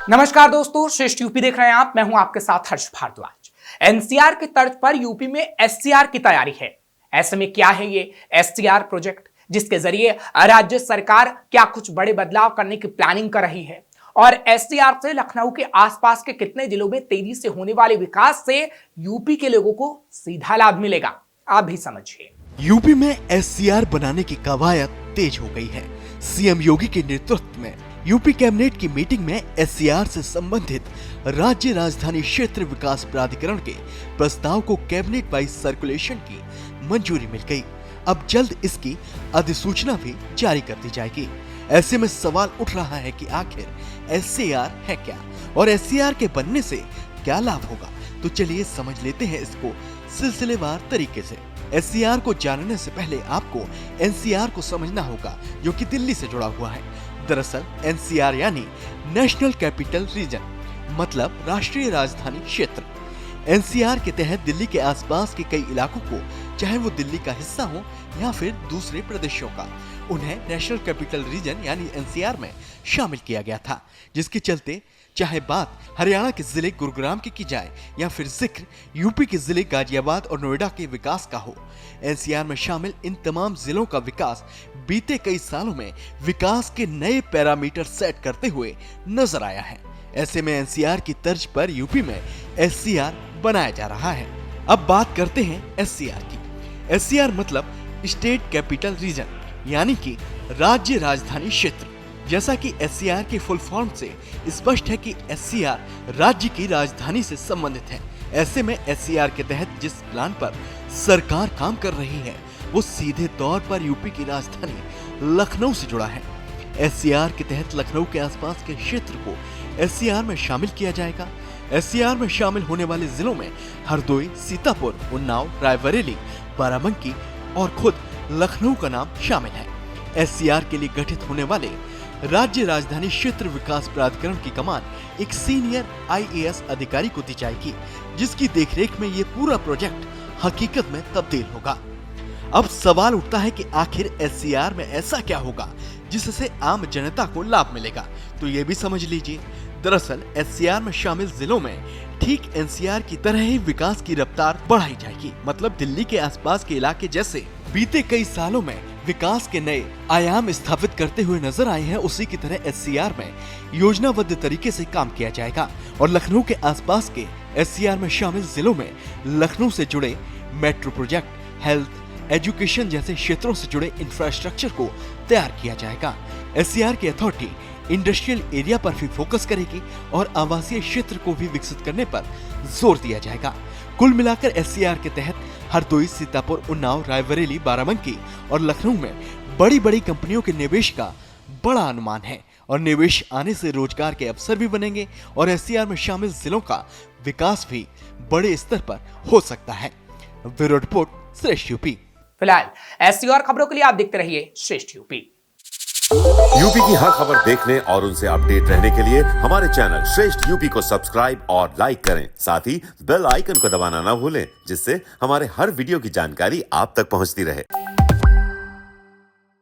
नमस्कार दोस्तों, श्रेष्ठ यूपी देख रहे हैं आप। मैं हूं आपके साथ हर्ष भारद्वाज। एनसीआर की तर्ज पर यूपी में एससीआर की तैयारी है। ऐसे में क्या है ये एससीआर प्रोजेक्ट, जिसके जरिए राज्य सरकार क्या कुछ बड़े बदलाव करने की प्लानिंग कर रही है और एससीआर से लखनऊ के आसपास के कितने जिलों में तेजी से होने वाले विकास से यूपी के लोगों को सीधा लाभ मिलेगा, आप भी समझिए। यूपी में एससीआर बनाने की कवायद तेज हो गई है। सीएम योगी के नेतृत्व में यूपी कैबिनेट की मीटिंग में एससीआर से संबंधित राज्य राजधानी क्षेत्र विकास प्राधिकरण के प्रस्ताव को कैबिनेट वाइज सर्कुलेशन की मंजूरी मिल गई। अब जल्द इसकी अधिसूचना भी जारी कर दी जाएगी। ऐसे में सवाल उठ रहा है कि आखिर एससीआर है क्या और एससीआर के बनने से क्या लाभ होगा। तो चलिए समझ लेते हैं इसको सिलसिलेवार तरीके से। एससीआर को जानने से पहले आपको एनसीआर को समझना होगा, जो कि दिल्ली से जुड़ा हुआ है। दरअसल एनसीआर यानी नेशनल कैपिटल रीजन, मतलब राष्ट्रीय राजधानी क्षेत्र। एनसीआर के तहत दिल्ली के आसपास के कई इलाकों को, चाहे वो दिल्ली का हिस्सा हो या फिर दूसरे प्रदेशों का, उन्हें नेशनल कैपिटल रीजन यानी एनसीआर में शामिल किया गया था। जिसके चलते चाहे बात हरियाणा के जिले गुरुग्राम की जाए या फिर जिक्र यूपी के जिले गाजियाबाद और नोएडा के विकास का हो, एनसीआर में शामिल इन तमाम जिलों का विकास बीते कई सालों में विकास के नए पैरामीटर सेट करते हुए नजर आया है। ऐसे में एनसीआर की तर्ज पर यूपी में एससीआर बनाया जा रहा है। अब बात करते हैं एससीआर की। एससीआर मतलब स्टेट कैपिटल रीजन, यानी कि राज्य राजधानी क्षेत्र। जैसा कि एससीआर के फुल फॉर्म से स्पष्ट है कि एससीआर राज्य की राजधानी से संबंधित है। ऐसे में एससीआर के तहत जिस प्लान पर सरकार काम कर रही है, वो सीधे तौर पर यूपी की राजधानी लखनऊ से जुड़ा है। एससीआर के तहत लखनऊ के आसपास के क्षेत्र को एससीआर में शामिल किया जाएगा। एससीआर में शामिल होने वाले जिलों में हरदोई, सीतापुर, उन्नाव, रायबरेली, बाराबंकी और खुद लखनऊ का नाम शामिल है। एससीआर के लिए गठित होने वाले राज्य राजधानी क्षेत्र विकास प्राधिकरण की कमान एक सीनियर आईएएस अधिकारी को दी जाएगी, जिसकी देखरेख में ये पूरा प्रोजेक्ट हकीकत में तब्दील होगा। अब सवाल उठता है कि आखिर एससीआर में ऐसा क्या होगा जिससे आम जनता को लाभ मिलेगा। तो ये भी समझ लीजिए। दरअसल एससीआर में शामिल जिलों में ठीक एनसीआर की तरह ही विकास की रफ्तार बढ़ाई जाएगी। मतलब दिल्ली के आसपास के इलाके जैसे बीते कई सालों में विकास के नए आयाम स्थापित करते हुए नजर आए हैं, उसी की तरह एससीआर में योजनाबद्ध तरीके से काम किया जाएगा। और लखनऊ के आसपास के एससीआर में शामिल जिलों में लखनऊ से जुड़े मेट्रो प्रोजेक्ट, हेल्थ, एजुकेशन जैसे क्षेत्रों से जुड़े इंफ्रास्ट्रक्चर को तैयार किया जाएगा। एससीआर की अथॉरिटी इंडस्ट्रियल एरिया पर भी फोकस करेगी और आवासीय क्षेत्र को भी विकसित करने पर जोर दिया जाएगा। कुल मिलाकर एससीआर के तहत हरदोई, सीतापुर, उन्नाव, रायबरेली, बाराबंकी और लखनऊ में बड़ी बड़ी कंपनियों के निवेश का बड़ा अनुमान है और निवेश आने से रोजगार के अवसर भी बनेंगे और एससीआर में शामिल जिलों का विकास भी बड़े स्तर पर हो सकता है। ब्यूरो रिपोर्ट, श्रेष्ठ यूपी। फिलहाल ऐसी और खबरों के लिए आप देखते रहिए श्रेष्ठ यूपी। यूपी की हर खबर देखने और उनसे अपडेट रहने के लिए हमारे चैनल श्रेष्ठ यूपी को सब्सक्राइब और लाइक करें। साथ ही बेल आइकन को दबाना ना भूलें, जिससे हमारे हर वीडियो की जानकारी आप तक पहुंचती रहे।